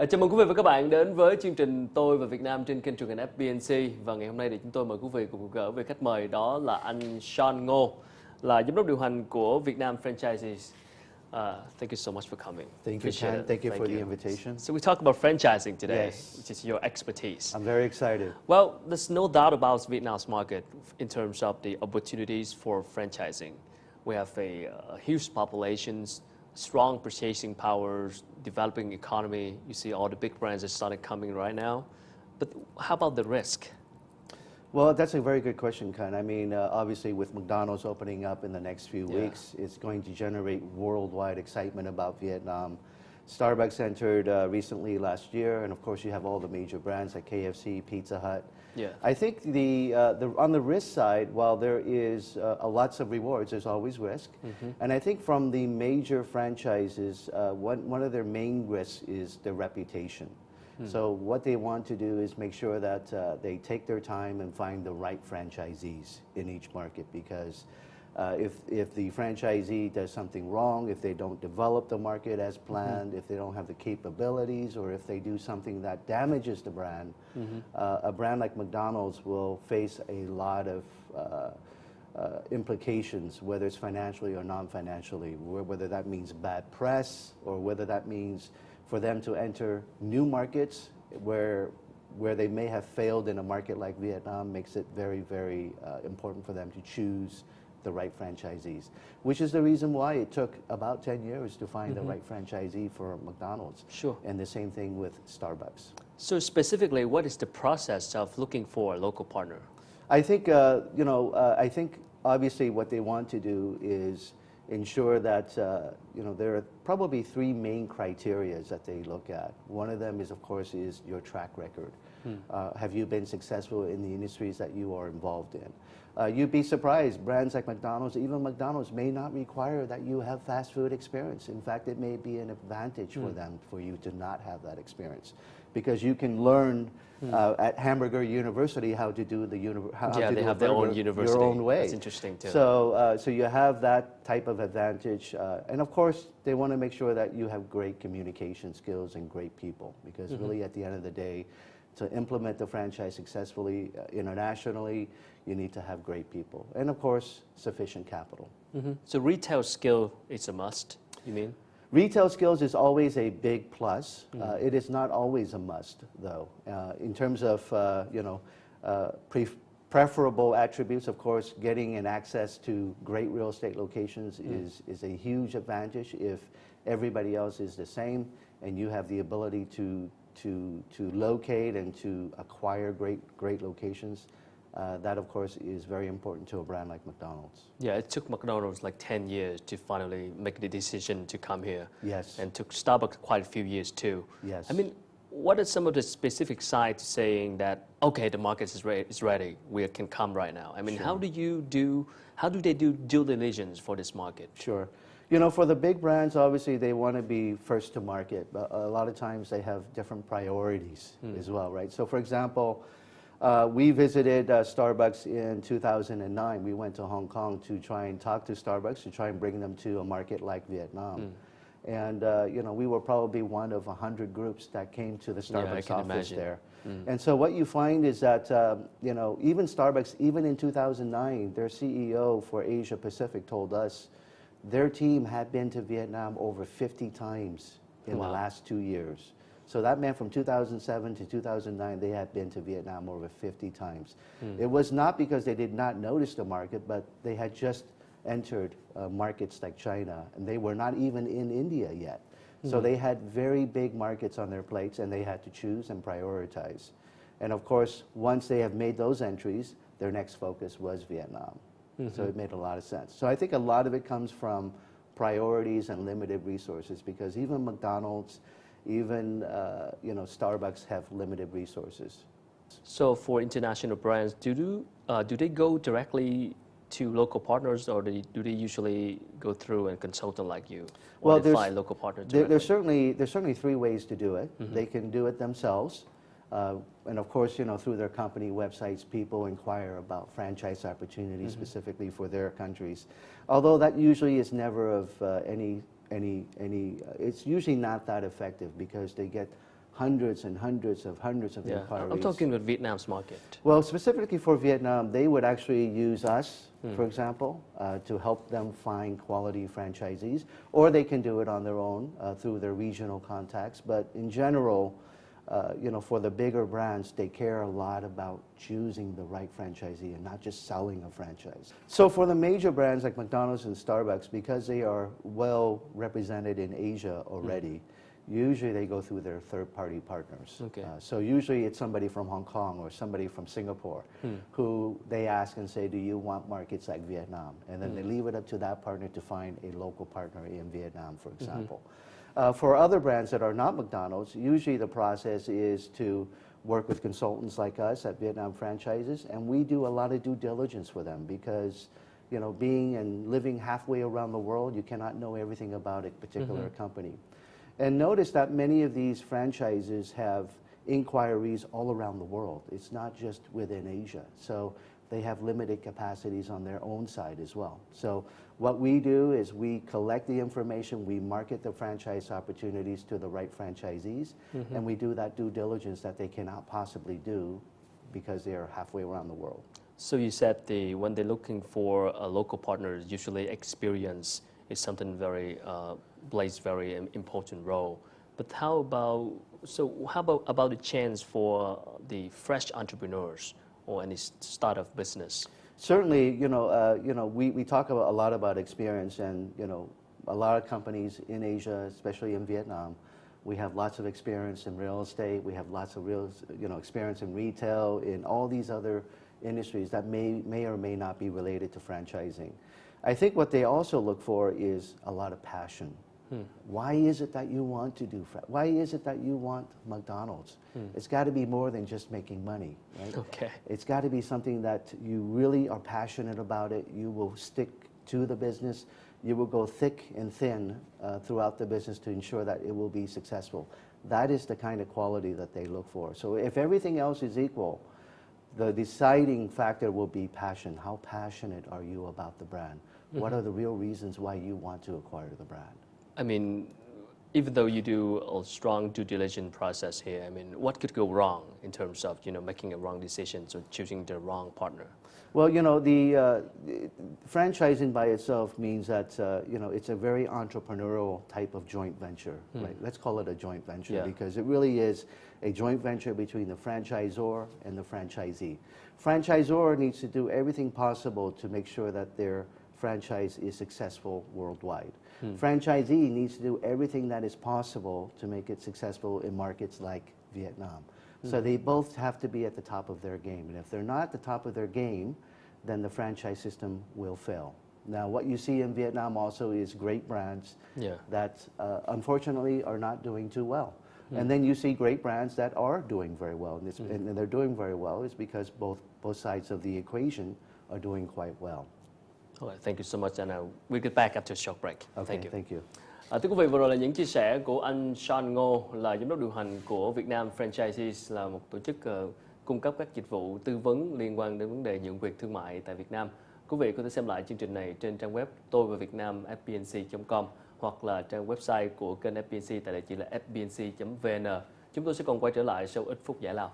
Chào mừng quý vị và các bạn đến với chương trình Tôi và Việt Nam trên kênh truyền hình FBNC. Và ngày hôm nay thì chúng tôi mời quý vị cùng gặp gỡ với khách mời, đó là anh Sean Ngô, là giám đốc điều hành của Việt Nam Franchises. Thank you so much for coming. Thank you, Ken. Thank you for the invitation. So we talk about franchising today, Yes. which is your expertise. I'm very excited. Well, there's no doubt about Vietnam's market in terms of the opportunities for franchising. We have a huge populations, strong purchasing powers, developing economy. You see all the big brands that started coming right now. But how about the risk? Well, that's a very good question, Ken. I mean, obviously with McDonald's opening up in the next few weeks, it's going to generate worldwide excitement about Vietnam. Starbucks entered recently last year, and of course you have all the major brands like KFC, Pizza Hut. Yeah. I think on the risk side, while there is lots of rewards, there's always risk. And I think from the major franchises, one of their main risks is their reputation. So what they want to do is make sure that they take their time and find the right franchisees in each market, because if the franchisee does something wrong, if they don't develop the market as planned, if they don't have the capabilities, or if they do something that damages the brand, a brand like McDonald's will face a lot of implications, whether it's financially or non-financially, whether that means bad press, or whether that means for them to enter new markets where they may have failed in a market like Vietnam, makes it very, very important for them to choose the right franchisees, which is the reason why it took about 10 years to find the right franchisee for McDonald's. Sure. And the same thing with Starbucks. So specifically, what is the process of looking for a local partner? I think, I think obviously what they want to do is ensure that, there are probably three main criteria that they look at. One of them is, of course, is your track record. Have you been successful in the industries that you are involved in? You'd be surprised, brands like McDonald's, even McDonald's, may not require that you have fast food experience. In fact, it may be an advantage for them, for you to not have that experience, because you can learn at Hamburger University how to do they have their own university. Your own way. That's interesting too. So you have that type of advantage, and of course they want to make sure that you have great communication skills and great people, because really at the end of the day, to implement the franchise successfully internationally, you need to have great people, and of course sufficient capital. So retail skill is a must, you mean? Retail skills is always a big plus. It is not always a must, though. In terms of preferable attributes, of course, getting an access to great real estate locations is a huge advantage. If everybody else is the same, and you have the ability to locate and to acquire great locations, that of course is very important to a brand like McDonald's. Yeah, it took McDonald's like 10 years to finally make the decision to come here. Yes. And took Starbucks quite a few years too. Yes. I mean, what are some of the specific sides saying that, okay, the market is ready, we can come right now? I mean, Sure. how do they do due diligence for this market? Sure. For the big brands, obviously they want to be first to market, but a lot of times they have different priorities as well, right? So for example, we visited Starbucks in 2009. We went to Hong Kong to try and talk to Starbucks, to try and bring them to a market like Vietnam. And, we were probably one of 100 groups that came to the Starbucks office there. And so what you find is that, even Starbucks, even in 2009, their CEO for Asia Pacific told us their team had been to Vietnam over 50 times in the last 2 years. So that meant from 2007 to 2009, they had been to Vietnam over 50 times. It was not because they did not notice the market, but they had just entered markets like China, and they were not even in India yet. So they had very big markets on their plates, and they had to choose and prioritize. And of course, once they have made those entries, their next focus was Vietnam. So it made a lot of sense. So I think a lot of it comes from priorities and limited resources, because even McDonald's, even Starbucks have limited resources. So for international brands, do they go directly to local partners, or do they usually go through a consultant like you? Or Well, they find local partners directly? there's certainly three ways to do it. They can do it themselves. And of course, through their company websites, people inquire about franchise opportunities specifically for their countries. Although that usually is never of it's usually not that effective, because they get hundreds and hundreds of Yeah, inquiries. I'm talking about Vietnam's market. Well, specifically for Vietnam, they would actually use us, for example, to help them find quality franchisees, or they can do it on their own through their regional contacts. But in general, for the bigger brands, they care a lot about choosing the right franchisee and not just selling a franchise. So for the major brands like McDonald's and Starbucks, because they are well represented in Asia already, usually they go through their third-party partners. Okay. So usually it's somebody from Hong Kong or somebody from Singapore who they ask and say, do you want markets like Vietnam? And then they leave it up to that partner to find a local partner in Vietnam, for example. For other brands that are not McDonald's, usually the process is to work with consultants like us at Vietnam Franchises, and we do a lot of due diligence for them because, being and living halfway around the world, you cannot know everything about a particular company. And notice that many of these franchises have inquiries all around the world. It's not just within Asia. So they have limited capacities on their own side as well. So what we do is we collect the information, we market the franchise opportunities to the right franchisees, and we do that due diligence that they cannot possibly do because they are halfway around the world. So you said when they're looking for a local partner, usually experience is something plays very important role. But how about the chance for the fresh entrepreneurs or any startup business? Certainly, we talk a lot about experience, and a lot of companies in Asia, especially in Vietnam, we have lots of experience in real estate. We have lots of experience in retail, in all these other industries that may or may not be related to franchising. I think what they also look for is a lot of passion. Why is it that you want to do? Why is it that you want McDonald's? It's got to be more than just making money, right? Okay. It's got to be something that you really are passionate about it. You will stick to the business. You will go thick and thin throughout the business to ensure that it will be successful. That is the kind of quality that they look for. So if everything else is equal, the deciding factor will be passion. How passionate are you about the brand? What are the real reasons why you want to acquire the brand? I mean, even though you do a strong due diligence process here, I mean, what could go wrong in terms of making a wrong decision or choosing the wrong partner? Well, the franchising by itself means that it's a very entrepreneurial type of joint venture. Right? Let's call it a joint venture because it really is a joint venture between the franchisor and the franchisee. Franchisor needs to do everything possible to make sure that their franchise is successful worldwide. Franchisee needs to do everything that is possible to make it successful in markets like Vietnam. So they both have to be at the top of their game. And if they're not at the top of their game, then the franchise system will fail. Now, what you see in Vietnam also is great brands that unfortunately are not doing too well. And then you see great brands that are doing very well. And they're doing very well is because both sides of the equation are doing quite well. All right, thank you so much, and we'll get back after a short break. Okay, Thank you. Thank you. Thưa quý vị, vừa rồi là những chia sẻ của anh Sean Ngô, là giám đốc điều hành của Vietnam Franchises, là một tổ chức cung cấp các dịch vụ tư vấn liên quan đến vấn đề nhượng quyền thương mại tại Việt Nam. Quý vị có thể xem lại chương trình này trên trang web tôi và Việt Nam fbnc.com hoặc là trang website của kênh FBNC tại địa chỉ là fbnc.vn. Chúng tôi sẽ còn quay trở lại sau ít phút giải lao.